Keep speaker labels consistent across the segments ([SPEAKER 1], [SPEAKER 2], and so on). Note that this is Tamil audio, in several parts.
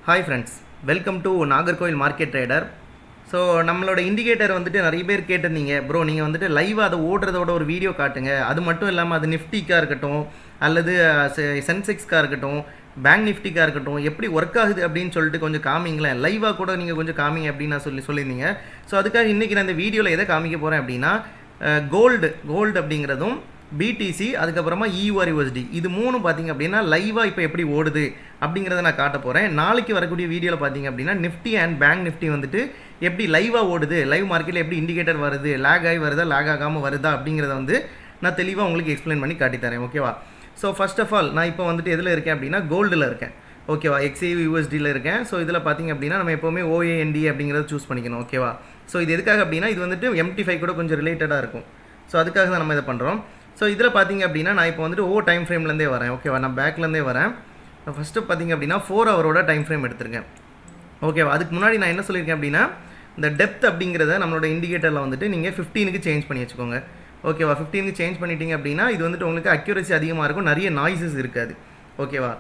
[SPEAKER 1] Hi friends, welcome to Nagercoil market trader. So நம்மளோட இண்டிகேட்டர் வந்துட்டு நிறைய பேர் கேட்டிருந்தீங்க, ப்ரோ நீங்கள் வந்துட்டு லைவாக அதை ஓடுறதோட ஒரு வீடியோ காட்டுங்க. அது மட்டும் இல்லாமல் அது நிஃப்டிக்காக இருக்கட்டும் அல்லது சென்செக்ஸ்க்காக இருக்கட்டும், பேங்க் நிஃப்டிக்காக இருக்கட்டும், எப்படி ஒர்க் ஆகுது அப்படின்னு சொல்லிட்டு கொஞ்சம் காமிங்களேன், லைவாக கூட நீங்கள் கொஞ்சம் காமிங்க அப்படின்னு நான் சொல்லியிருந்தீங்க. ஸோ அதுக்காக இன்றைக்கி நான் இந்த வீடியோவில் எதை காமிக்க போகிறேன் அப்படின்னா, கோல்டு அப்படிங்கிறதும் பிடிசி அதுக்கப்புறமா EURUSD இது மூணும் பார்த்திங்க அப்படின்னா லைவாக இப்போ எப்படி ஓடுது அப்படிங்கிறத நான் காட்ட போகிறேன். நாளைக்கு வரக்கூடிய வீடியோவில் பார்த்திங்க அப்படின்னா நிஃப்டி அண்ட் பேங்க் நிஃப்டி வந்துட்டு எப்படி லைவாக ஓடுது, லைவ் மார்க்கெட்டில் எப்படி இண்டிகேட்டர் வருது, லேக் ஆகி வருதா லேக் ஆகாமல் வருதா அப்படிங்கிறத வந்து நான் தெளிவாக உங்களுக்கு எக்ஸ்பிளைன் பண்ணி காட்டித்தரேன். ஓகேவா? ஸோ ஃபர்ஸ்ட் ஆஃப் ஆல் நான் இப்போ வந்துட்டு எதில் இருக்கேன் அப்படின்னா கோல்டில் இருக்கேன். ஓகேவா? XAUUSDயில் இருக்கேன். ஸோ இதில் பார்த்திங்க அப்படின்னா நம்ம எப்போவுமே OAND அப்படிங்கிறத சூஸ் பண்ணிக்கணும். ஓகேவா? ஸோ இது எதுக்காக அப்படின்னா இது வந்துட்டு MT5 கூட கொஞ்சம் ரிலேட்டடாக இருக்கும். ஸோ அதுக்காக தான் நம்ம இதை பண்ணுறோம். ஸோ இதில் பார்த்திங்க அப்படின்னா நான் இப்போ வந்துட்டு டைம் ஃப்ரேம்லேருந்தே வரேன். ஓகேவா? நான் பேக்லேருந்தே வரேன். ஃபஸ்ட்டு பார்த்திங்க அப்படின்னா 4 ஹவரோட டைம் ஃப்ரேம் எடுத்திருக்கேன். ஓகேவா? அதுக்கு முன்னாடி நான் என்ன சொல்லியிருக்கேன் அப்படின்னா இந்த டெப்த் அப்படிங்கிறத நம்மளோட இண்டிகேட்டரில் வந்துட்டு நீங்கள் 15க்கு சேஞ்ச் பண்ணி வச்சுக்கோங்க. ஓகேவா? 15க்கு சேஞ்ச் பண்ணிட்டீங்க அப்படின்னா இது வந்துட்டு உங்களுக்கு அக்யூரசி அதிகமாக இருக்கும், நிறைய நாய்ஸஸ் இருக்காது. ஓகேவா?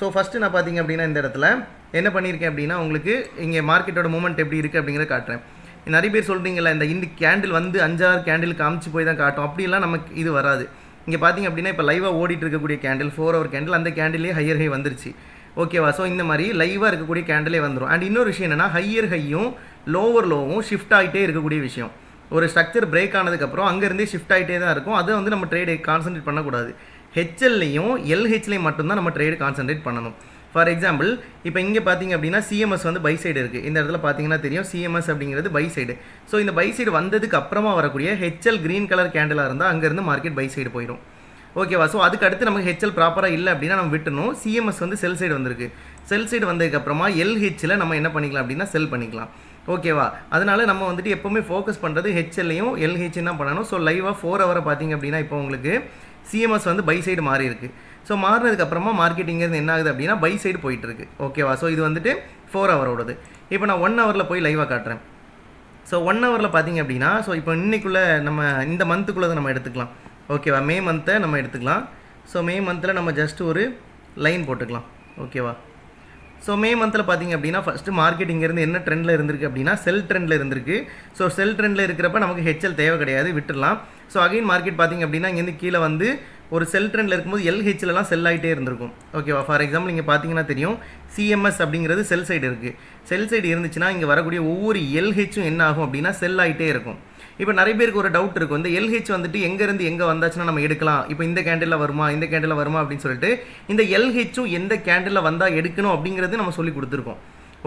[SPEAKER 1] ஸோ ஃபஸ்ட்டு நான் பார்த்திங்க அப்படின்னா இந்த இடத்துல என்ன பண்ணியிருக்கேன் அப்படின்னா உங்களுக்கு இங்கே மார்க்கெட்டோட மூமெண்ட் எப்படி இருக்குது அப்படிங்கிறத காட்டுறேன். நிறைய பேர் சொல்கிறீங்களா இந்த கேண்டில் வந்து 5-6 கேண்டில் காமிச்சு போய் தான் காட்டும், அப்படிலாம் நமக்கு இது வராது. இங்கே பார்த்திங்க அப்படின்னா இப்போ லைவாக ஓடிட்டு இருக்கக்கூடிய கேண்டில் 4 ஹவர் கேண்டில், அந்த கேண்டிலே ஹையர் ஹை வந்துருச்சு. ஓகேவா? ஸோ இந்த மாதிரி லைவாக இருக்கக்கூடிய கேண்டிலே வந்துடும். அண்ட் இன்னொரு விஷயம் என்னென்னா ஹையர் ஹையும் லோவர் லோவும் ஷிஃப்ட் ஆகிட்டே இருக்கக்கூடிய விஷயம். ஒரு ஸ்ட்ரக்சர் பிரேக் ஆனதுக்கப்புறம் அங்கேருந்தே ஷிஃப்ட் ஆகிட்டே தான் இருக்கும். அதை வந்து நம்ம ட்ரேடை கான்சன்ட்ரேட் பண்ணக்கூடாது. ஹெச்எல்லையும் LHலையும் மட்டும்தான் நம்ம ட்ரேடு கான்சன்ட்ரேட் பண்ணணும். ஃபார் எக்ஸாம்பிள் இப்போ இங்கே பார்த்தீங்க அப்படின்னா சிஎம்எஸ் வந்து பை சைடு இருக்குது. இந்த இடத்துல பார்த்தீங்கன்னா தெரியும் சிஎம்எஸ் அப்படிங்கிறது பை சைடு. ஸோ இந்த பை சைடு வந்ததுக்கு அப்புறமா வரக்கூடிய HL க்ரீன் கலர் கேண்டிலாக இருந்தால் அங்கேருந்து மார்க்கெட் பை சைடு போயிடும். ஓகேவா? ஸோ அதுக்கு அடுத்து நமக்கு HL ப்ராப்பராக இல்லை அப்படின்னா நம்ம விட்டணும். சிஎம்எஸ் வந்து செல் சைடு வந்திருக்கு. செல் சைடு வந்ததுக்கப்புறமா LHல நம்ம என்ன பண்ணிக்கலாம் அப்படின்னா செல் பண்ணிக்கலாம். ஓகேவா? அதனால் நம்ம வந்துட்டு எப்போவுமே ஃபோக்கஸ் பண்ணுறது HLலையும் LHயும் தான் பண்ணணும். ஸோ லைவாக 4 ஹவரை பார்த்தீங்க அப்படின்னா இப்போ உங்களுக்கு சிஎம்எஸ் வந்து பை சைடு மாறி இருக்குது. ஸோ மாறினதுக்கப்புறமா மார்க்கெட்டிங்கிறது என்ன ஆகுது அப்படின்னா பை சைடு போயிட்டுருக்கு. ஓகேவா? ஸோ இது வந்துட்டு 4 ஹவரோடது. இப்போ நான் 1 ஹவரில் போய் லைவாக காட்டுறேன். ஸோ 1 ஹவரில் பார்த்தீங்க அப்படின்னா ஸோ இப்போ இன்றைக்குள்ளே நம்ம இந்த மந்த்துக்குள்ளே நம்ம எடுத்துக்கலாம். ஓகேவா? மே மந்த்தை நம்ம எடுத்துக்கலாம். ஸோ மே மந்தில் நம்ம ஜஸ்ட் ஒரு லைன் போட்டுக்கலாம். ஓகேவா? ஸோ மே மந்தில் பார்த்திங்க அப்படின்னா ஃபஸ்ட்டு மார்க்கெட் இங்கேருந்து என்ன ட்ரெண்டில் இருந்திருக்கு அப்படின்னா செல் ட்ரெண்டில் இருந்திருக்கு. ஸோ செல் ட்ரெண்டில் இருக்கிறப்ப நமக்கு HL தேவை கிடையாது, விட்டுடலாம். ஸோ அகைன் மார்க்கெட் பார்த்திங்க அப்படின்னா இங்கேருந்து கீழே வந்து ஒரு செல் ட்ரெண்டில் இருக்கும்போது LHலலாம் செல் ஆகிட்டே இருந்திருக்கும். ஓகேவா? ஃபார் எக்ஸாம்பிள் இங்கே பார்த்தீங்கன்னா தெரியும் சிஎம்எஸ் அப்படிங்கிறது செல் சைடு இருக்குது. செல் சைடு இருந்துச்சுன்னா இங்கே வரக்கூடிய ஒவ்வொரு LHம் என்ன ஆகும் அப்படின்னா செல் ஆகிட்டே இருக்கும். இப்போ நிறைய பேருக்கு ஒரு டவுட் இருக்கும், இந்த LH வந்துட்டு எங்கேருந்து எங்கே வந்தாச்சுன்னா நம்ம எடுக்கலாம், இப்போ இந்த கேண்டில் வருமா இந்த கேண்டில் வருமா அப்படின்னு சொல்லிட்டு இந்த LHம் எந்த கேண்டில் வந்தால் எடுக்கணும் அப்படிங்கிறது நம்ம சொல்லி கொடுத்துருக்கோம்.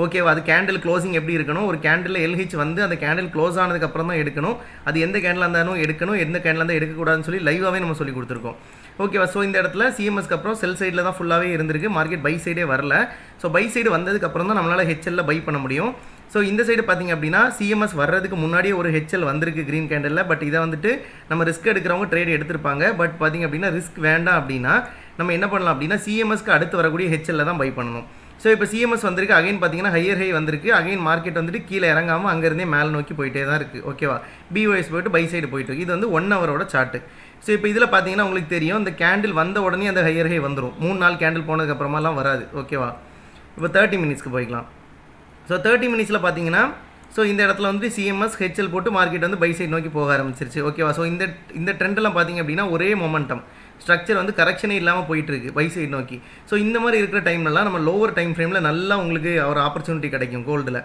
[SPEAKER 1] ஓகேவா? அது கேண்டில் க்ளோசிங் எப்படி இருக்கணும், ஒரு கேண்டில் LH வந்து அந்த கேண்டில் க்ளோஸ் ஆனதுக்கப்புறம் தான் எடுக்கணும், அது எந்த கேண்டில் இருந்தாலும் எடுக்கணும், எந்த கேண்டில் இருந்தால் எடுக்கக்கூடாதுன்னு சொல்லி லைவாகவே நம்ம சொல்லி கொடுத்துருக்கோம். ஓகேவா? ஸோ இந்த இடத்துல சிஎம்எஸ்க்கு அப்புறம் செல் சைடில் தான் ஃபுல்லாகவே இருந்திருக்கு, மார்க்கெட் பை சைடே வரல. ஸோ பை சைடு வந்ததுக்கப்புறம் தான் நம்மளால் HLல பை பண்ண முடியும். ஸோ இந்த சைடு பார்த்திங்க அப்படின்னா சிஎம்எஸ் வர்றதுக்கு முன்னாடியே ஒரு HL வந்திருக்கு க்ரீன் கேண்டலில். பட் இதை வந்துட்டு நம்ம ரிஸ்க் எடுக்கிறவங்க ட்ரேட் எடுத்திருப்பாங்க. பட் பார்த்திங்க அப்படின்னா ரிஸ்க் வேண்டாம் அப்படின்னா நம்ம என்ன பண்ணலாம் அப்படின்னா சிஎம்எஸ்க்கு அடுத்து வரக்கூடிய HLல தான் பை பண்ணணும். ஸோ இப்போ சிஎம்எஸ் வந்திருக்கு, அகைன் பார்த்தீங்கன்னா ஹையர் ஹை வந்திருக்கு, அகைன் மார்க்கெட் வந்துட்டு கீழே இறங்காமல் அங்கேருந்தே மேலே நோக்கி போயிட்டே தான் இருக்குது. ஓகேவா? BOS போய்ட்டு பை சைடு போயிட்டு இது வந்து 1 ஹவரோட சார்ட்டு. ஸோ இப்போ இதில் பார்த்தீங்கன்னா உங்களுக்கு தெரியும் இந்த கேண்டில் வந்த உடனே அந்த ஹையர் ஹை வந்துடும். 3-4 கேண்டில் போனதுக்கப்புறமாலாம் வராது. ஓகேவா? இப்போ 30 மினிட்ஸ்க்கு போய்க்கலாம். ஸோ 30 மினிட்ஸில் பார்த்தீங்கன்னா ஸோ இந்த இடத்துல வந்து சிஎம்எஸ் HL போட்டு மார்க்கெட் வந்து பை சைடு நோக்கி போக ஆரம்பிச்சிருச்சு. ஓகேவா? ஸோ இந்த ட்ரெண்டெல்லாம் பார்த்தீங்க அப்படின்னா ஒரே மொமெண்டம் ஸ்ட்ரக்சர் வந்து கரெக்ஷனே இல்லாமல் போயிட்டுருக்கு பை சைடு நோக்கி. ஸோ இந்த மாதிரி இருக்கிற டைம்லலாம் நம்ம லோவர் டைம் ஃப்ரேமில் நல்லா உங்களுக்கு ஒரு ஆப்பர்ச்சுனிட்டி கிடைக்கும். கோல்டில்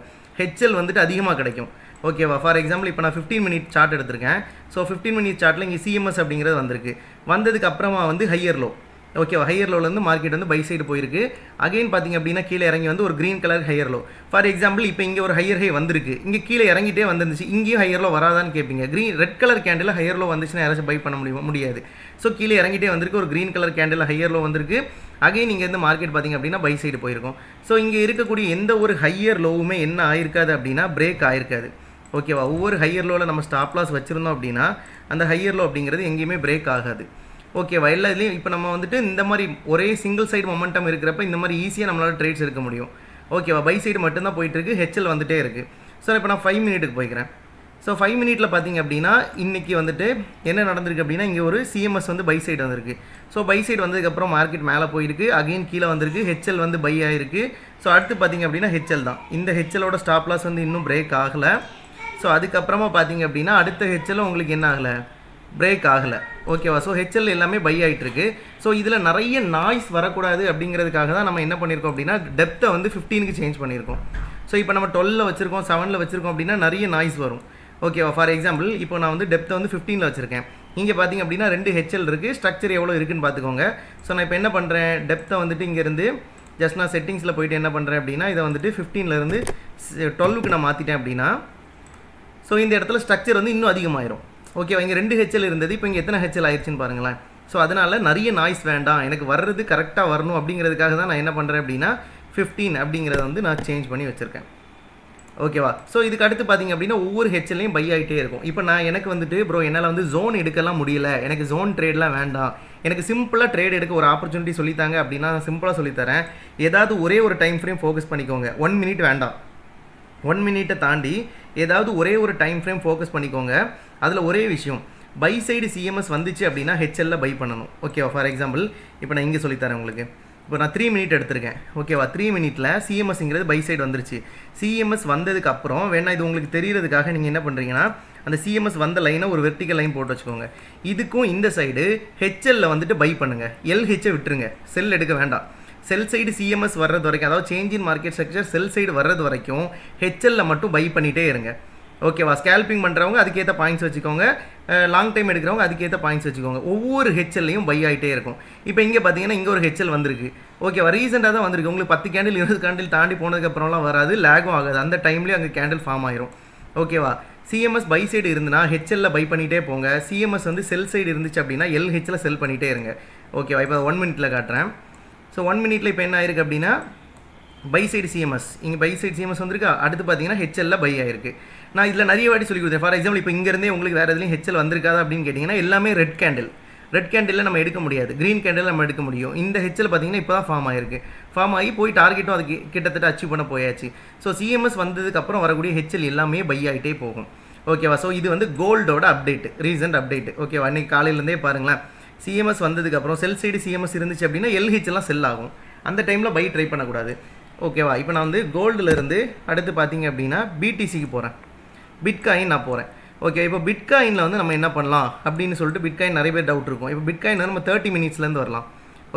[SPEAKER 1] HL வந்துட்டு அதிகமாக கிடைக்கும். ஓகேவா? ஃபார் எக்ஸாம்பிள் இப்போ நான் 15 மினிட் சார்ட் எடுத்திருக்கேன். ஸோ 15 மினிட் சார்ட்டில் இங்கே சிஎம்எஸ் அப்படிங்கிறது வந்திருக்கு. வந்ததுக்கு அப்புறமா வந்து ஹையர் லோ. ஓகேவா? ஹையர் லோலேருந்து மார்க்கெட் வந்து பை சைடு போயிருக்கு. அகைன் பார்த்திங்க அப்படின்னா கீழே இறங்கி வந்து ஒரு green colour higher low. For example இப்போ இங்கே ஒரு ஹையர் ஹை வந்திருக்கு, இங்கே கீழே இறங்கிட்டே வந்துருந்துச்சு, இங்கேயும் ஹையர் லோ வராதான்னு கேட்பீங்க. Red colour candle higher low வந்துச்சுன்னா யாராச்சும் பை பண்ண முடியாது. ஸோ கீழே இறங்கிட்டே வந்திருக்கு, ஒரு green colour candle higher low வந்திருக்கு. அகைன் இங்கே இருந்து மார்க்கெட் பார்த்திங்க அப்படின்னா பை சைடு போயிருக்கும். ஸோ இங்கே இருக்கக்கூடிய எந்த ஒரு ஹையர் லோவுமே என்ன ஆயிருக்காது அப்படின்னா பிரேக் ஆயிருக்காது. ஓகேவா? ஒவ்வொரு ஹையர் லோவில் நம்ம ஸ்டாப் லாஸ் வச்சுருந்தோம் அப்படின்னா அந்த ஹையர் லோ அப்படிங்கிறது எங்கேயுமே பிரேக் ஆகாது. ஓகேவா? எல்லா இதுலேயும் இப்போ நம்ம வந்துட்டு இந்த மாதிரி ஒரே சிங்கிள் சைடு மொமெண்டம் இருக்கிறப்ப இந்த மாதிரி ஈஸியாக நம்மளால் ட்ரேட்ஸ் எடுக்க முடியும். ஓகேவா? பை சைடு மட்டும்தான் போயிட்டுருக்கு, HL வந்துகிட்டே இருக்குது. ஸோ இப்போ நான் 5 மினிட்டுக்கு போய்க்கிறேன். ஸோ 5 மினிட்ல பார்த்தீங்க அப்படின்னா இன்றைக்கி வந்துட்டு என்ன நடந்திருக்கு அப்படின்னா இங்கே ஒரு சிஎம்எஸ் வந்து பை சைடு வந்திருக்கு. ஸோ பை சைடு வந்ததுக்கப்புறம் மார்க்கெட் மேலே போயிருக்கு, அகெயின் கீழே வந்திருக்கு, ஹெச்எல் வந்து பை ஆகிருக்கு. ஸோ அடுத்து பார்த்தீங்க அப்படின்னா ஹெச்எல் தான். இந்த ஹெச்எலோட ஸ்டாப் லாஸ் வந்து இன்னும் பிரேக் ஆகலை. ஸோ அதுக்கப்புறமா பார்த்தீங்க அப்படின்னா அடுத்த ஹெச்எல் உங்களுக்கு என்ன ஆகலை, பிரேக் ஆகலை. ஓகேவா? ஸோ ஹெச்எல் எல்லாமே பை ஆகிட்டுருக்கு. ஸோ இதில் நிறைய நாய்ஸ் வரக்கூடாது அப்படிங்கிறதுக்காக தான் நம்ம என்ன பண்ணியிருக்கோம் அப்படின்னா டெப்த்தை வந்து 15க்கு சேஞ்ச் பண்ணியிருக்கோம். ஸோ இப்போ நம்ம 12ல் வச்சுருக்கோம், 7ல் வச்சுருக்கோம் அப்படின்னா நிறைய நாய்ஸ் வரும். ஓகேவா? ஃபார் எக்ஸாம்பிள் இப்போ நான் வந்து டெப்த்தை வந்து 15ல் வச்சுருக்கேன். இங்கே பார்த்தீங்க அப்படின்னா 2 ஹெச்எல் இருக்குது, ஸ்ட்ரக்சர் எவ்வளோ இருக்குதுன்னு பார்த்துக்கோங்க. ஸோ நான் இப்போ என்ன பண்ணுறேன், டெப்த்தை வந்துட்டு இங்கேருந்து ஜஸ்ட் நான் செட்டிங்ஸில் போய்ட்டு என்ன பண்ணுறேன் அப்படின்னா இதை வந்துட்டு 15லேருந்து 12க்கு நான் மாற்றிட்டேன் அப்படின்னா ஸோ இந்த இடத்துல ஸ்ட்ரக்சர் வந்து இன்னும் அதிகமாயிரும். ஓகேவா? இங்கே 2 ஹெச்எல் இருந்தது, இப்போ இங்கே எத்தனை ஹெச்எல் ஆயிடுச்சுன்னு பாருங்களேன். ஸோ அதனால் நிறைய நாய்ஸ் வேண்டாம், எனக்கு வர்றது கரெக்டாக வரணும் அப்படிங்கிறதுக்காக தான் நான் என்ன பண்ணுறேன் அப்படின்னா 15 அப்படிங்கிறத வந்து நான் சேஞ்ச் பண்ணி வச்சுருக்கேன். ஓகேவா? ஸோ இதுக்கு அடுத்து பார்த்தீங்க அப்படின்னா ஒவ்வொரு ஹெச்எல்லையும் பை ஆகிட்டே இருக்கும். இப்போ நான் எனக்கு வந்துட்டு ப்ரோ என்னால் வந்து ஜோன் எடுக்கலாம் முடியல, எனக்கு ஜோன் ட்ரேட்லாம் வேண்டாம், எனக்கு சிம்பிளாக ட்ரேட் எடுக்க ஒரு ஆப்பர்ச்சுனிட்டி சொல்லித்தாங்க அப்படின்னா நான் சிம்பிளாக சொல்லித்தரேன். ஏதாவது ஒரே ஒரு டைம் ஃப்ரேம் ஃபோக்கஸ் பண்ணிக்கோங்க. 1 மினிட் வேண்டாம், 1 மினிட்டை தாண்டி ஏதாவது ஒரே ஒரு டைம் ஃப்ரேம் ஃபோக்கஸ் பண்ணிக்கோங்க. அதில் ஒரே விஷயம், பை சைடு சிஎம்எஸ் வந்துச்சு அப்படின்னா ஹெச்எல்ல பை பண்ணணும். ஓகேவா? ஃபார் எக்ஸாம்பிள் இப்போ நான் இங்கே சொல்லித்தரேன் உங்களுக்கு. இப்போ நான் 3 மினிட் எடுத்திருக்கேன். ஓகேவா? 3 மினிட்டில் சிஎம்எஸ்ங்கிறது பை சைடு வந்துருச்சு. சிஎம்எஸ் வந்ததுக்கப்புறம் வேணா இது உங்களுக்கு தெரியறதுக்காக நீங்கள் என்ன பண்ணுறீங்கன்னா அந்த சிஎம்எஸ் வந்த லைனை ஒரு வெர்டிக்கல் லைன் போட்டு வச்சுக்கோங்க. இதுக்கும் இந்த சைடு ஹெச்எல்ல வந்துட்டு பை பண்ணுங்கள். எல்ஹெச்சை விட்டுருங்க, செல் எடுக்க வேண்டாம். செல் சைடு சிஎம்எஸ் வர்றது வரைக்கும், அதாவது change in market structure sell side வர்றது வரைக்கும் ஹெச்எல்ல மட்டும் பை பண்ணிகிட்டே இருங்க. ஓகேவா? ஸ்கேல்பிங் பண்ணுறவங்க அதுக்கேற்ற பாயிண்ட்ஸ் வச்சுக்கோங்க, லாங் டைம் எடுக்கிறவங்க அதுக்கேற்ற பாயிண்ட்ஸ் வச்சுக்கோங்க. ஒவ்வொரு ஹெச்எல்லையும் பை ஆகிட்டே இருக்கும். இப்போ இங்கே பார்த்தீங்கன்னா இங்கே ஒரு ஹெச்எல் வந்திருக்கு. ஓகேவா? ரீசெண்டாக தான் வந்திருக்கு. உங்களுக்கு 10 கேண்டில் 20 கேண்டில் தாண்டி போனதுக்கப்புறம்லாம் வராது, லேகும் ஆகாது. அந்த டைம்லேயே அங்கே கேண்டில் ஃபார்ம் ஆயிரும். ஓகேவா? சிஎம்எஸ் பை சைடு இருந்துன்னா ஹெச்எல்ல பை பண்ணிகிட்டே போங்க. சிஎம்எஸ் வந்து செல் சைடு இருந்துச்சு அப்படின்னா எல்ஹெச்ல செல் பண்ணிகிட்டே இருங்க. ஓகேவா? இப்போ 1 மினிட்ல காட்டுறேன். ஸோ 1 மினிட்ல இப்போ என்ன ஆயிருக்கு அப்படின்னா பை சைடு சிஎம்எஸ், இங்கே பை சைடு சிஎம்எஸ் வந்திருக்கா. அடுத்து பார்த்தீங்கன்னா ஹெச்எல்ல பை ஆயிருக்கு. நான் இதில் நிறைய வாட்டி சொல்லி கொடுத்தேன். ஃபார் எக்ஸாம்பிள் இப்போ இங்கேருந்தே உங்களுக்கு வேறு எதுலையும் ஹெச்எல் வந்திருக்காதா அப்படின்னு கேட்டிங்கன்னா எல்லாமே ரெட் கேண்டில். ரெட் கேண்டில் நம்ம எடுக்க முடியாது, க்ரீன் கேண்டில் நம்ம எடுக்க முடியும். இந்த ஹெச்எல் பார்த்தீங்கன்னா இப்போ தான் ஃபார்ம் ஆயிருக்கு. ஃபார்ம் ஆகி போய் டார்கெட்டும் அதுக்கு கிட்டத்தட்ட அச்சீவ் பண்ண போயாச்சு. ஸோ சிஎம்எஸ் வந்ததுக்கப்புறம் வரக்கூடிய ஹெச்எல் எல்லாமே பை ஆகிட்டே போகும். ஓகேவா? ஸோ இது வந்து கோல்டோட அப்டேட், ரீசெண்ட் அப்டேட். ஓகேவா? அன்றைக்கி காலையிலேருந்தே பாருங்களேன், சிஎம்எஸ் வந்ததுக்கப்புறம் செல் சைடு சிஎம்எஸ் இருந்துச்சு அப்படின்னா எல்ஹெச்லாம் செல் ஆகும். அந்த டைமில் பை ட்ரை பண்ணக்கூடாது. ஓகேவா? இப்போ நான் வந்து கோல்டுலேருந்து அடுத்து பார்த்தீங்க அப்படின்னா பிடிசிக்கு போகிறேன், பிட்காயின் நான் போகிறேன். ஓகே, இப்போ பிட்காயினில் வந்து நம்ம என்ன பண்ணலாம் அப்படின்னு சொல்லிட்டு பிட்காயின் நிறைய பேர் டவுட் இருக்கும். இப்போ பிட்காயின் வந்து நம்ம 30 மினிட்ஸ்லேருந்து வரலாம்.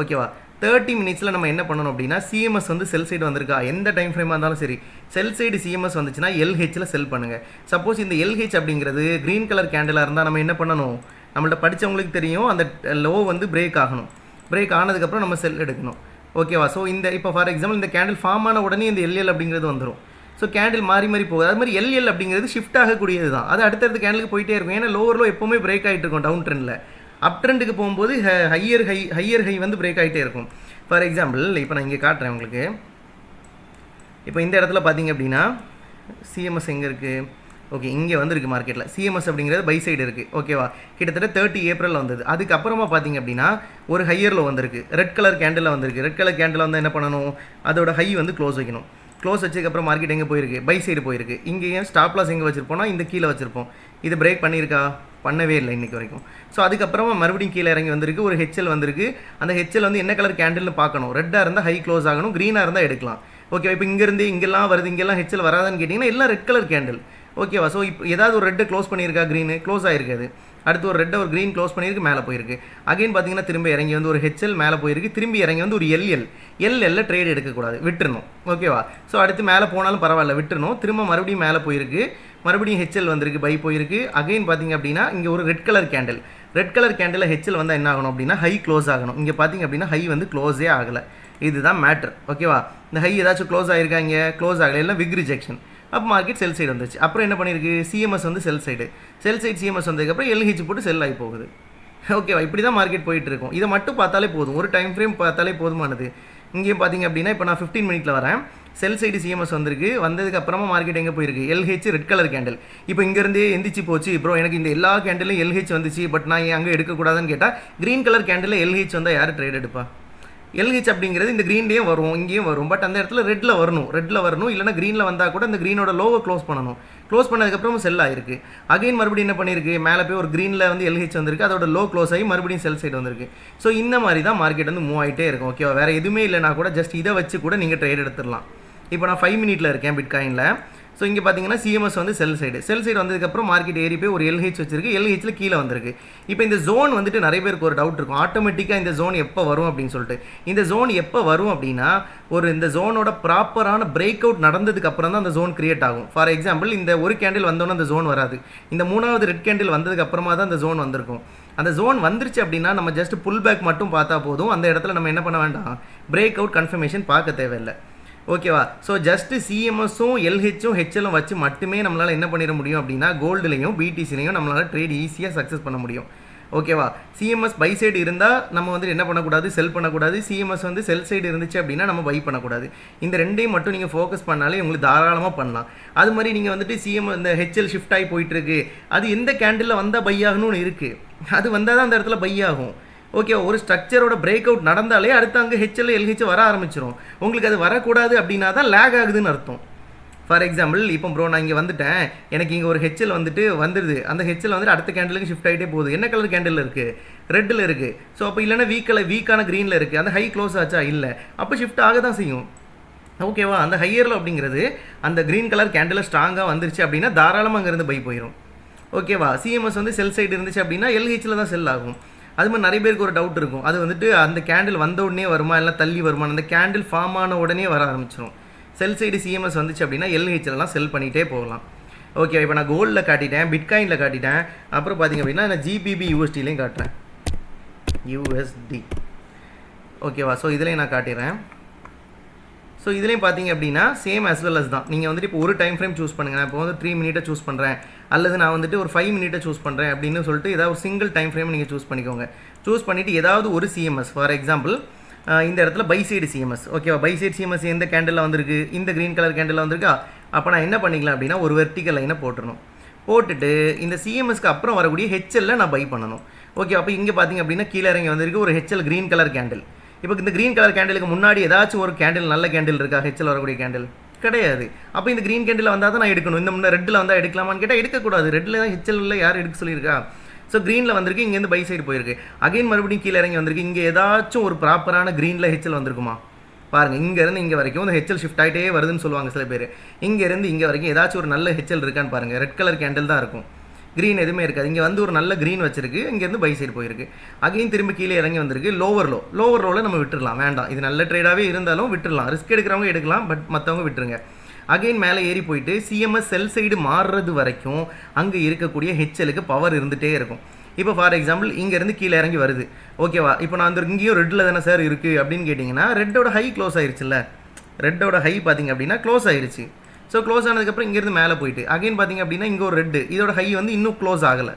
[SPEAKER 1] ஓகேவா? 30 மினிட்ஸில் நம்ம என்ன பண்ணணும் அப்படின்னா சிஎம்எஸ் வந்து செல் சைடு வந்திருக்கா, எந்த டைம் ஃப்ரேமாக இருந்தாலும் சரி, செல் சைடு சிஎம்எஸ் வந்துச்சுன்னா எல்ஹெச்சில் செல் பண்ணுங்கள். சப்போஸ் இந்த எல்ஹெச் அப்படிங்கிறது க்ரீன் கலர் கேண்டிலாக இருந்தால் நம்ம என்ன பண்ணணும், நம்மள்ட்ட படித்தவங்களுக்கு தெரியும், அந்த லோ வந்து பிரேக் ஆகணும். பிரேக் ஆனதுக்கப்புறம் நம்ம செல் எடுக்கணும். ஓகேவா? ஸோ இந்த இப்போ ஃபார் எக்ஸாம்பிள் இந்த கேண்டில் ஃபார்ம் ஆன உடனே இந்த எல்எல் அப்படிங்கிறது வந்துடும். ஸோ கேண்டில் மாறி மாறி போகுது. அது மாதிரி எல்எல் அப்படிங்கிறது ஷிஃப்ட் ஆகக்கூடியது தான். அது அடுத்தடுத்த கேண்டிலுக்கு போயிட்டே இருக்கும். ஏன்னா லோவர் லோ எப்போவுமே பிரேக் ஆகிட்டு இருக்கும். டவுன் ட்ரெண்டில் அப் ட்ரெண்டுக்கு போகும்போது ஹையர் ஹை வந்து பிரேக் ஆகிட்டே இருக்கும். ஃபார் எக்ஸாம்பிள் இப்போ நான் இங்கே காட்டுறேன் உங்களுக்கு. இப்போ இந்த இடத்துல பார்த்தீங்க அப்படின்னா சிஎம்எஸ் எங்கே இருக்குது, ஓகே இங்கே வந்துருக்கு மார்க்கெட்டில் சிஎம்எஸ் அப்படிங்கிறது பை சைடு இருக்குது. ஓகேவா? கிட்டத்தட்ட 30 ஏப்ரல் வந்தது. அதுக்கப்புறமா பார்த்தீங்க அப்படின்னா ஒரு ஹையரில் வந்திருக்கு, ரெட் கலர் கேண்டில் வந்திருக்கு. ரெட் கலர் கேண்டில் வந்து என்ன பண்ணணும், அதோட ஹை வந்து க்ளோஸ் வைக்கணும். க்ளோஸ் வச்சதுக்கப்புறம் மார்க்கெட் எங்கே போயிருக்கு, பை சைடு போயிருக்கு. இங்கேயும் ஸ்டாப் லாஸ் எங்கே வச்சுருப்போம்னா இந்த கீழே வச்சுருப்போம். இது பிரேக் பண்ணியிருக்கா, பண்ணவே இல்லை இன்றைக்கி வரைக்கும். ஸோ அதுக்கப்புறமா மறுபடியும் கீழே இறங்கி வந்திருக்கு, ஒரு ஹெச்எல் வந்திருக்கு. அந்த ஹெச்எல் வந்து என்ன கலர் கேண்டில்னு பார்க்கணும். ரெட்டாக இருந்தால் ஹை க்ளோஸ் ஆகணும், க்ரீனாக இருந்தால் எடுக்கலாம். ஓகே, இப்போ இங்கேருந்து இங்கெல்லாம் வருது, இங்கெல்லாம் ஹெச்எல் வராதான்னு கேட்டிங்கன்னா எல்லாம் ரெட் கலர் கேண்டில். ஓகேவா? ஸோ இப்போ ஏதாவது ஒரு ரெட்டு க்ளோஸ் பண்ணியிருக்கா, க்ரீனு க்ளோஸ் ஆகிருக்காது. அடுத்து ஒரு ரெட்டை ஒரு க்ரீன் க்ளோஸ் பண்ணியிருக்கு, மேலே போயிருக்கு. அகைன் பார்த்தீங்கன்னா திரும்ப இறங்கி வந்து ஒரு ஹெச்எல் மேலே போயிருக்கு, திரும்பி இறங்கி வந்து ஒரு எல்எல்ல ட்ரேட் எடுக்கக்கூடாது, விட்டுறணும். ஓகேவா? ஸோ அடுத்து மேலே போனாலும் பரவாயில்ல, விட்டுறணும். திரும்ப மறுபடியும் மேலே போயிருக்கு, மறுபடியும் ஹெச்எல் வந்திருக்கு, பை போயிருக்கு. அகைன் பார்த்தீங்க அப்படின்னா இங்கே ஒரு red colour candle. Red colour candle HL வந்தால் என்ன ஆகணும் அப்படின்னா ஹை க்ளோஸ் ஆகணும். இங்கே பார்த்தீங்க அப்படின்னா ஹை வந்து க்ளோஸே ஆகலை. இதுதான் மேட்ரு. ஓகேவா? இந்த ஹை ஏதாச்சும் க்ளோஸ் ஆகிருக்கா, இங்கே க்ளோஸ் ஆகலை, இல்லை விக் ரிஜெக்ஷன். அப்போ மார்க்கெட் செல் சைடு வந்துச்சு. அப்புறம் என்ன பண்ணியிருக்கு, சிஎம்எஸ் வந்து செல் சைடு சிஎம்எஸ் வந்ததுக்கப்புறம் எல்ஹெச் போட்டு செல் ஆகி போகுது. ஓகேவா? இப்படி தான் மார்க்கெட் போயிட்டு இருக்கும். இதை மட்டும் பார்த்தாலே போதும், ஒரு டைம் ஃப்ரேம் பார்த்தாலே போதுமானது. இங்கேயும் பார்த்தீங்க அப்படின்னா இப்போ நான் 15 மினிட்ல வரேன், செல் சைடு சிஎம்எஸ் வந்திருக்கு. வந்ததுக்கப்புறமா மார்க்கெட் எங்கே போயிருக்கு, எல்ஹெச் ரெட் கலர் கேண்டில். இப்போ இங்கேருந்தே எந்திரிச்சு போச்சு, ப்ரோ எனக்கு இந்த எல்லா கேண்டிலும் எல்ஹெச் வந்துச்சு, பட் நான் அங்கே எடுக்கக்கூடாதுன்னு கேட்டால் க்ரீன் கலர் கேண்டில் எல்ஹெச் வந்தால் யார் ட்ரேட் எடுப்பா? எல்ஹெச் அப்படிங்கிறது இந்த க்ரீன்லேயும் வரும், இங்கேயும் வரும். பட் அந்த இடத்துல ரெட்டில் வரணும், இல்லைனா க்ரீனில் வந்தால் கூட இந்த க்ரீனோட லோவை க்ளோஸ் பண்ணணும். க்ளோஸ் பண்ணதுக்கப்புறம் செல் ஆயிருக்கு. அகைன் மறுபடியும் என்ன பண்ணியிருக்கு, மேலே போய் ஒரு க்ரீனில் வந்து எல்ஹெச் வந்திருக்கு, அதோட லோ க்ளோஸ் ஆகி மறுபடியும் செல் சைடு வந்திருக்கு. ஸோ இந்த மாதிரி தான் மார்க்கெட் வந்து மூவ் ஆகிட்டே இருக்கும். ஓகேவா, வேறு எதுவுமே இல்லைனா கூட ஜஸ்ட் இதை வச்சு கூட நீங்கள் ட்ரேட் எடுத்துடலாம். இப்போ நான் 5 மினிட்ல இருக்கேன் பிட்காயினில். ஸோ இங்கே பார்த்தீங்கன்னா சிஎம்எஸ் வந்து செல் சைடு வந்ததுக்கப்புறம் மார்க்கெட் ஏறி போய் ஒரு எல்ஹெச் வச்சிருக்கு, எல்ஹெச்சில் கீழே வந்திருக்கு. இப்போ இந்த ஜோன் வந்துட்டு நிறைய பேருக்கு ஒரு டவுட் இருக்கும், ஆட்டோமேட்டிக்காக இந்த ஜோன் எப்போ வரும் அப்படின்னு சொல்லிட்டு. இந்த ஜோன் எப்போ வரும் அப்படின்னா, இந்த ஜோனோட ப்ராப்பரான பிரேக் அவுட் நடந்ததுக்கு அப்புறம் தான் அந்த ஜோன் கிரியேட் ஆகும். ஃபார் எக்ஸாம்பிள், இந்த ஒரு கேண்டில் வந்தோன்னே அந்த ஜோன் வராது. இந்த 3வது ரெட் கேண்டில் வந்ததுக்கு அப்புறமா தான் அந்த ஜோன் வந்திருக்கும். அந்த ஜோன் வந்துருச்சு அப்படின்னா நம்ம ஜஸ்ட் புல் பேக் மட்டும் பார்த்தா போதும். அந்த இடத்துல நம்ம என்ன பண்ண வேண்டாம், பிரேக் அவுட் கன்ஃபர்மேஷன் பார்க்க தேவையில்லை. ஓகேவா, ஸோ ஜஸ்ட்டு சிஎம்எஸும் எல்ஹெச்சும் ஹெச்எல்லும் வச்சு மட்டுமே நம்மளால் என்ன பண்ணிட முடியும் அப்படின்னா, கோல்டுலையும் பிடிசிலையும் நம்மளால் ட்ரேட் ஈஸியாக சக்ஸஸ் பண்ண முடியும். ஓகேவா, சிஎம்எஸ் பை சைடு இருந்தால் நம்ம வந்து என்ன பண்ணக்கூடாது, செல் பண்ணக்கூடாது. சிஎம்எஸ் வந்து செல் சைடு இருந்துச்சு அப்படின்னா நம்ம பை பண்ணக்கூடாது. இந்த ரெண்டையும் மட்டும் நீங்கள் ஃபோக்கஸ் பண்ணாலே உங்களுக்கு தாராளமாக பண்ணலாம். அது மாதிரி நீங்கள் வந்துட்டு இந்த ஹெச்எல் ஷிஃப்ட் ஆகி போயிட்டுருக்கு, அது எந்த கேண்டிலில் வந்தால் பை ஆகணும்னு இருக்குது, அது வந்தால் தான் அந்த இடத்துல பை ஆகும். ஓகே, ஒரு ஸ்ட்ரக்சரோட பிரேக் அவுட் நடந்தாலே அடுத்து அங்கே ஹெச்எல் எல்ஹெச் வர ஆரம்பிச்சிடும். உங்களுக்கு அது வரக்கூடாது அப்படின்னா தான் லேக் ஆகுதுன்னு அர்த்தம். ஃபார் எக்ஸாம்பிள், இப்போ ப்ரோ நான் இங்கே வந்துட்டேன், எனக்கு இங்கே ஒரு ஹெச்எல் வந்துடுது, அந்த ஹெச்எல் வந்துட்டு அடுத்த கேண்டிலுக்கு ஷிஃப்ட் ஆகிட்டே போகுது. என்ன கலர் கேண்டில் இருக்குது, ரெட்டில் இருக்குது. ஸோ அப்போ இல்லைன்னா வீக்கான க்ரீனில் இருக்குது, அந்த ஹை க்ளோஸ் ஆச்சா, இல்லை, அப்போ ஷிஃப்ட் ஆக தான் செய்யும். ஓகேவா, அந்த ஹையரில் அப்படிங்கிறது அந்த க்ரீன் கலர் கேண்டில் ஸ்ட்ராங்காக வந்துருச்சு அப்படின்னா தாராளமாக அங்கேருந்து பை போயிடும். ஓகேவா, சிஎம்எஸ் வந்து செல் சைடு இருந்துச்சு அப்படின்னா எல்ஹெச்சில் தான் செல் ஆகும். அது மாதிரி நிறைய பேருக்கு ஒரு டவுட் இருக்கும், அது வந்துட்டு அந்த கேண்டில் வந்த உடனே வருமா இல்லை தள்ளி வருமா, அந்த கேண்டில் ஃபார்ம் ஆன உடனே வர ஆரம்பிச்சிடும். செல் சைடு சிஎம்எஸ் வந்துச்சு அப்படின்னா எல்ஹெச்லலாம் செல் பண்ணிகிட்டே போகலாம். ஓகே, இப்போ நான் கோல்டில் காட்டிட்டேன், பிட்காயினில் காட்டிட்டேன், அப்புறம் பார்த்திங்க அப்படின்னா நான் ஜிபிபி யூஎஸ்டிலையும் காட்டுறேன், யூஎஸ்டி. ஓகேவா, ஸோ இதுலேயும் நான் காட்டிடுறேன். ஸோ இதுலேயும் பார்த்தீங்க அப்படின்னா சேம் as well as தான். நீங்கள் வந்துட்டு இப்போ ஒரு டைம் ஃப்ரேம் சூஸ் பண்ணுங்கள். நான் இப்போ வந்து 3 மினிட்டை சூஸ் பண்ணுறேன், அல்லது நான் வந்துட்டு ஒரு 5 மினிட்டை சூஸ் பண்ணுறேன் அப்படின்னு சொல்லிட்டு ஏதாவது ஒரு சிங்கிள் டைம் ஃப்ரேம் நீங்கள் சூஸ் பண்ணிக்கோங்க. சூஸ் பண்ணிவிட்டு ஏதாவது ஒரு சிஎம்எஸ், ஃபார் எக்ஸாம்பிள் இந்த இடத்துல பை சைடு சிஎம்எஸ். ஓகேவா, பை சைடு சிஎம்எஸ் எந்த கேண்டில் வந்திருக்கு, இந்த க்ரீன் கலர் கேண்டில் வந்திருக்கா. அப்போ நான் என்ன பண்ணிக்கலாம் அப்படின்னா ஒரு வெர்டிக்கல் லைனை போட்டுடணும். போட்டுட்டு இந்த சிஎம்எஸ்க்கு அப்புறம் வரக்கூடிய ஹெச்எல்ல நான் பை பண்ணணும். ஓகே, அப்போ இங்கே பார்த்தீங்க அப்படின்னா கீழே இறங்கி வந்திருக்கு ஒரு ஹெச்எல் க்ரீன் கலர் கேண்டில். இப்போ இந்த க்ரீன் கலர் கேண்டிலுக்கு முன்னாடி ஏதாச்சும் ஒரு கேண்டில் நல்ல கேண்டில் இருக்கா, ஹெச்எல் வரக்கூடிய கேண்டில் கிடையாது. அப்போ இந்த க்ரீன் கேண்டில் வந்தால் தான் நான் எடுக்கணும். இந்த முன்னே ரெட்டில் வந்தால் எடுக்கலாமான்னு கேட்டால் எடுக்கக்கூடாது. ரெட்டில் தான் ஹெச்எல்ல யார் எடுக்க சொல்லியிருக்கா. ஸோ க்ரீனில் வந்திருக்கு, இங்கேருந்து பை சைடு போயிருக்கு. அகைன் மறுபடியும் கீழே இறங்கி வந்திருக்கு. இங்கே ஏதாச்சும் ஒரு ப்ராப்பரான க்ரீனில் ஹெச்எல் வந்திருக்குமா பாருங்கள். இங்கேருந்து இங்கே வரைக்கும் இந்த ஹெச்எல் ஷிஃப்ட் ஆகிட்டே வருதுன்னு சொல்லுவாங்க சில பேர். இங்கேருந்து இங்கே வரைக்கும் ஏதாச்சும் ஒரு நல்ல ஹெச்எல் இருக்கான்னு பாருங்கள். ரெட் கலர் கேண்டில் தான் இருக்கும், க்ரீன் எதுவுமே இருக்காது. இங்கே வந்து ஒரு நல்ல க்ரீன் வச்சிருக்கு, இங்கேருந்து பை சைடு போயிருக்கு. அகைன் திரும்பி கீழே இறங்கி வந்திருக்கு. லோவர் லோவில் நம்ம விட்டுடலாம், வேண்டாம். இது நல்ல ட்ரேடாகவே இருந்தாலும் விட்டுடலாம். ரிஸ்க் எடுக்கிறவங்க எடுக்கலாம், பட் மற்றவங்க விட்டுருங்க. அகைன் மேலே ஏறி போயிட்டு சிஎம்எஸ் செல் சைடு மாறுறது வரைக்கும் அங்கே இருக்கக்கூடிய ஹெச்எலுக்கு பவர் இருந்துகிட்டே இருக்கும். இப்போ ஃபார் எக்ஸாம்பிள் இங்கேருந்து கீழே இறங்கி வருது. ஓகேவா, இப்போ நான் வந்து இங்கேயும் ரெட்டில் தானே சார் இருக்குது அப்படின்னு கேட்டிங்கன்னா, ரெட்டோட ஹை க்ளோஸ் ஆயிடுச்சுல்ல. ரெட்டோட ஹை பார்த்திங்க அப்படின்னா க்ளோஸ் ஆயிடுச்சு. ஸோ க்ளோஸ் ஆனதுக்கப்புறம் இங்கேருந்து மேலே போயிட்டு அகைன் பார்த்திங்க அப்படின்னா இங்கே ஒரு ரெட்டு, இதோட ஹை வந்து இன்னும் க்ளோஸ் ஆகலை.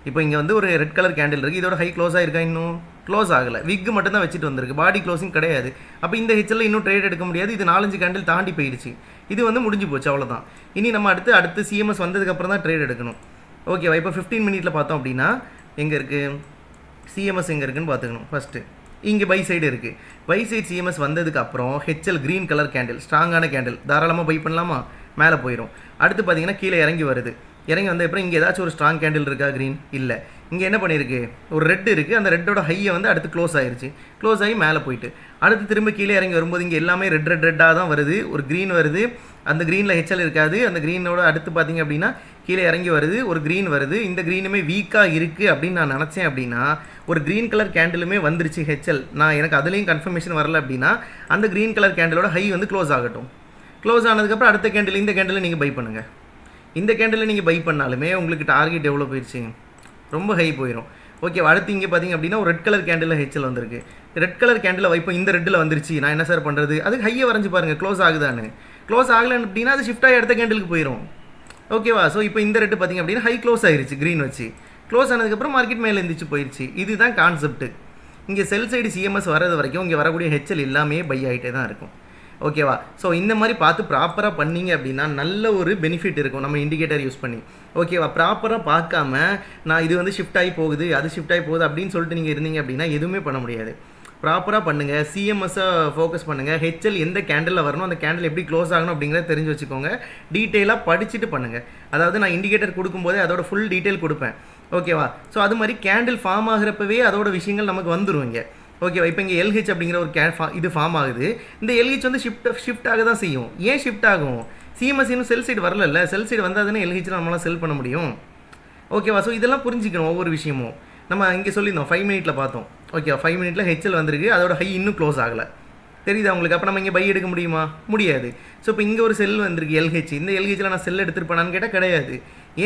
[SPEAKER 1] இப்போ இங்கே வந்து ஒரு ரெட் கலர் கேண்டில் இருக்குது, இதோட ஹை க்ளோஸ் ஆகிருக்கா, இன்னும் க்ளோஸ் ஆகலை. விக்கு மட்டும் தான் வச்சுட்டு வந்திருக்கு, பாடி க்ளோசிங் கிடையாது. அப்போ இந்த ஹெச்எல்ல இன்னும் ட்ரேட் எடுக்க முடியாது. இது 4-5 கேண்டில் தாண்டி போயிடுச்சு. இது வந்து முடிஞ்சு போச்சு, அவ்வளோதான். இனி நம்ம அடுத்து சிஎம்எஸ் வந்ததுக்கப்புறம் தான் ட்ரேட் எடுக்கணும். ஓகேவா, இப்போ 15 மினிட்ல பார்த்தோம் அப்படின்னா எங்கே இருக்குது சிஎம்எஸ், எங்கே இருக்குதுன்னு பார்த்துக்கணும். ஃபஸ்ட்டு இங்கே பை சைடு இருக்குது. பை சைடு சிஎம்எஸ் வந்ததுக்கு அப்புறம் ஹெச்எல் க்ரீன் கலர் கேண்டில், ஸ்ட்ராங்கான கேண்டில், தாராளமாக பை பண்ணலாமா, மேலே போயிடும். அடுத்து பார்த்தீங்கன்னா கீழே இறங்கி வருது. இறங்கி வந்த அப்புறம் இங்கே ஏதாச்சும் ஒரு ஸ்ட்ராங் கேண்டில் இருக்கா, க்ரீன் இல்லை. இங்கே என்ன பண்ணியிருக்கு, ஒரு ரெட் இருக்குது, அந்த ரெட்டோட ஹையை வந்து அடுத்து க்ளோஸ் ஆகிருச்சு. க்ளோஸ் ஆகி மேலே போயிட்டு அடுத்து திரும்ப கீழே இறங்கி வரும்போது இங்கே எல்லாமே ரெட்டாக தான் வருது. ஒரு க்ரீன் வருது, அந்த க்ரீனில் ஹெச்எல் இருக்காது. அந்த க்ரீனோட அடுத்து பார்த்திங்க அப்படின்னா கீழே இறங்கி வருது, ஒரு க்ரீன் வருது. இந்த க்ரீனுமே வீக்காக இருக்குது அப்படின்னு நான் நினச்சேன் அப்படின்னா ஒரு க்ரீன் கலர் கேண்டிலுமே வந்துருச்சு ஹெச்எல், நான் எனக்கு அதுலேயும் கன்ஃபர்மேஷன் வரல அப்படின்னா அந்த க்ரீன் கலர் கேண்டிலோட ஹை வந்து க்ளோஸ் ஆகட்டும். க்ளோஸ் ஆனதுக்கப்புறம் அடுத்த கேண்டில், இந்த கேண்டில் நீங்கள் பை பண்ணுங்கள். இந்த கேண்டில் நீங்கள் பை பண்ணாலுமே உங்களுக்கு டார்கெட் எவ்வளோ போயிடுச்சு, ரொம்ப ஹை போயிடும். ஓகே, அடுத்து இங்கே பார்த்திங்க அப்படின்னா ஒரு ரெட் கலர் கேண்டில் ஹெச்எல் வந்திருக்கு. ரெட் கலர் கேண்டில் வைப்போ இந்த ரெட்டில் வந்துருச்சு, நான் என்ன சார் பண்ணுறது, அதுக்கு ஹையை வரைஞ்சி பாருங்கள் க்ளோஸ் ஆகுதான்னு. க்ளோஸ் ஆகலைன்னு அப்படின்னா அது ஷிஃப்ட் ஆகி அடுத்த கேண்டிலுக்கு போயிடும். ஓகேவா, ஸோ இப்போ இந்த ரெட்டு பார்த்திங்க அப்படின்னா ஹை க்ளோஸ் ஆகிருச்சு க்ரீன் வச்சு. க்ளோஸ் ஆனதுக்கப்புறம் மார்க்கெட் மேலே இருந்துச்சு போயிடுச்சு. இதுதான் கான்செப்ட்டு. இங்கே செல் சைடு சிஎம்எஸ் வர்றது வரைக்கும் இங்கே வரக்கூடிய ஹெச்எல் எல்லாமே பை ஆகிட்டே தான் இருக்கும். ஓகேவா, ஸோ இந்த மாதிரி பார்த்து ப்ராப்பராக பண்ணிங்க அப்படின்னா நல்ல ஒரு பெனிஃபிட் இருக்கும் நம்ம இண்டிகேட்டர் யூஸ் பண்ணி. ஓகேவா, ப்ராப்பராக பார்க்காம நான் இது வந்து ஷிஃப்ட் ஆகி போகுது, அது ஷிஃப்ட் ஆகி போகுது அப்படின்னு சொல்லிட்டு நீங்கள் இருந்தீங்க அப்படின்னா எதுவுமே பண்ண முடியாது. ப்ராப்பராக பண்ணுங்கள். சிஎம்எஸ்ஸை ஃபோக்கஸ் பண்ணுங்கள். ஹெச்எல் எந்த கேண்டிலில் வரணும், அந்த கேண்டில் எப்படி க்ளோஸ் ஆகணும் அப்படிங்கிறத தெரிஞ்சு வச்சுக்கோங்க. டீட்டெயிலாக படிச்சுட்டு பண்ணுங்கள். அதாவது நான் இண்டிகேட்டர் கொடுக்கும்போதே அதோட ஃபுல் டீட்டெயில் கொடுப்பேன். ஓகேவா? ஸோ அது மாதிரி கேண்டில் ஃபார்ம் ஆகிறப்பவே அதோட விஷயங்கள் நமக்கு வந்துடும் இங்கே. ஓகேவா? இப்போ இங்கே எல்ஹெச் அப்படிங்கிற ஒரு இது ஃபார்ம் ஆகுது. இந்த எல்ஹெச் வந்து ஷிஃப்ட் ஆக தான் செய்யும். ஏன் ஷிஃப்ட் ஆகும்? சிஎம்எஸ் இன்னும் செல் சைடு வரல. செல் சைடு வந்தால் தானே எல்ஹெச்சில் நம்மளால் செல் பண்ண முடியும். ஓகேவா? ஸோ இதெல்லாம் புரிஞ்சிக்கணும் ஒவ்வொரு விஷயமும். நம்ம இங்கே சொல்லியிருந்தோம் 5 மினிட்டில் பார்த்தோம். ஓகேவா? 5 மினிட்டில் ஹெச்எல் வந்திருக்கு, அதோட ஹை இன்னும் க்ளோஸ் ஆகலை. தெரியுதா உங்களுக்கு? அப்போ நம்ம இங்கே பை எடுக்க முடியுமா? முடியாது. ஸோ இப்போ இங்கே ஒரு செல் வந்திருக்கு எல்ஹெச். இந்த எல்ஹெச்சில் நான் செல் எடுத்துருப்பேனான்னு கேட்டால் கிடையாது.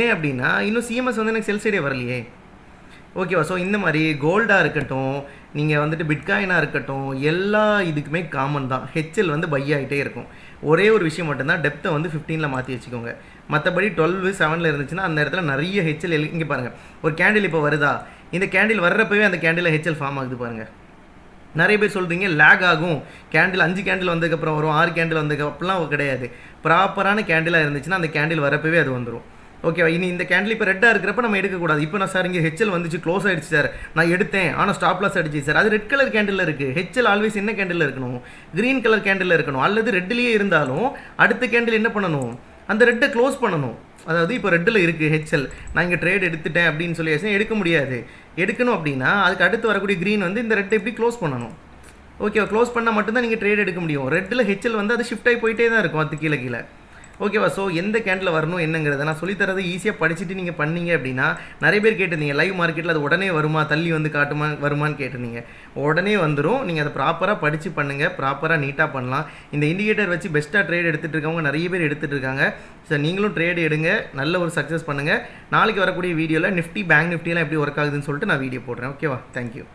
[SPEAKER 1] ஏன் அப்படின்னா இன்னும் சிஎம்எஸ் வந்து எனக்கு செல் சைடே வரலையே. ஓகேவா? ஸோ இந்த மாதிரி கோல்டாக இருக்கட்டும், நீங்கள் வந்துட்டு பிட்காயினாக இருக்கட்டும், எல்லா இதுக்குமே காமன் தான். ஹெச்எல் வந்து பை ஆகிட்டே இருக்கும். ஒரே ஒரு விஷயம் மட்டும்தான், டெப்த்தை வந்து 15 மாற்றி வச்சுக்கோங்க. மற்றபடி 12 7 இருந்துச்சுன்னா அந்த இடத்துல நிறைய ஹெச்எல் இங்கே பாருங்கள். ஒரு கேண்டில் இப்போ வருதா, இந்த கேண்டில் வர்றப்பவே அந்த கேண்டில் ஹெச்எல் ஃபார்ம் ஆகுது பாருங்கள். நிறைய பேர் சொல்கிறீங்க லேக் ஆகும், கேண்டில் 5 கேண்டில் வந்ததுக்கப்புறம் வரும், 6 கேண்டில் வந்ததுக்கப்புறம்லாம் கிடையாது. ப்ராப்பரான கேண்டிலாக இருந்துச்சுன்னா அந்த கேண்டில் வரப்பவே அது வந்துடும். ஓகேவா? இனி இந்த கேண்டில் இப்போ ரெட்டாக இருக்கிறப்ப நம்ம எடுக்கக்கூடாது. இப்போ நான் சார் இங்கே ஹெச்எல் வந்துச்சு, க்ளோஸ் ஆகிடுச்சு சார், நான் எடுத்தேன் ஆனால் ஸ்டாப் லாஸ் அடிச்சு சார். அது ரெட் கலர் கேண்டில் இருக்குது. ஹெச்எல் ஆல்வேஸ் என்ன கேண்டில் இருக்கணும்? க்ரீன் கலர் கேண்டில் இருக்கணும். அல்லது ரெட்லேயே இருந்தாலும் அடுத்த கேண்டில் என்ன பண்ணணும்? அந்த ரெட்டை க்ளோஸ் பண்ணணும். அதாவது இப்போ ரெட்டில் இருக்குது ஹெச்எல், நான் இங்கே ட்ரேட் எடுத்துட்டேன் அப்படின்னு சொல்லி எடுக்க முடியாது. எடுக்கணும் அப்படின்னா அதுக்கு அடுத்து வரக்கூடிய க்ரீன் வந்து இந்த ரெட்டை எப்படி க்ளோஸ் பண்ணணும். ஓகேவா? க்ளோஸ் பண்ணால் மட்டும்தான் நீங்கள் ட்ரேட் எடுக்க முடியும். ரெட்டில் ஹெச்எல் வந்து அது ஷிஃப்ட் ஆகி போயிட்டே தான் இருக்கும், அது கீழே கீழே. ஓகேவா? ஸோ எந்த கேண்டில் வரணும் என்னங்கிறத நான் சொல்லித்தரது ஈஸியாக படிச்சுட்டு நீங்கள் பண்ணீங்க அப்படின்னா, நிறைய பேர் கேட்டிருந்தீங்க லைவ் மார்க்கெட்டில் அது உடனே வருமா, தள்ளி வந்து காட்டுமா வருமானு கேட்டிருந்தீங்க. உடனே வந்துடும். நீங்கள் அதை ப்ராப்பராக படித்து பண்ணுங்கள், ப்ராப்பராக நீட்டாக பண்ணலாம். இந்த இண்டிகேட்டர் வச்சு பெஸ்ட்டாக ட்ரேட் எடுத்துகிட்டு இருக்கவங்க நிறைய பேர் எடுத்துகிட்டு இருக்காங்க. ஸோ நீங்களும் ட்ரேட் எடுங்க, நல்ல ஒரு சக்ஸஸ் பண்ணுங்கள். நாளைக்கு வரக்கூடிய வீடியோவில் நிஃப்டி பேங்க் நிஃப்டியெல்லாம் எப்படி ஒர்க் ஆகுதுன்னு சொல்லிட்டு நான் வீடியோ போடுறேன். ஓகேவா? தேங்க்யூ.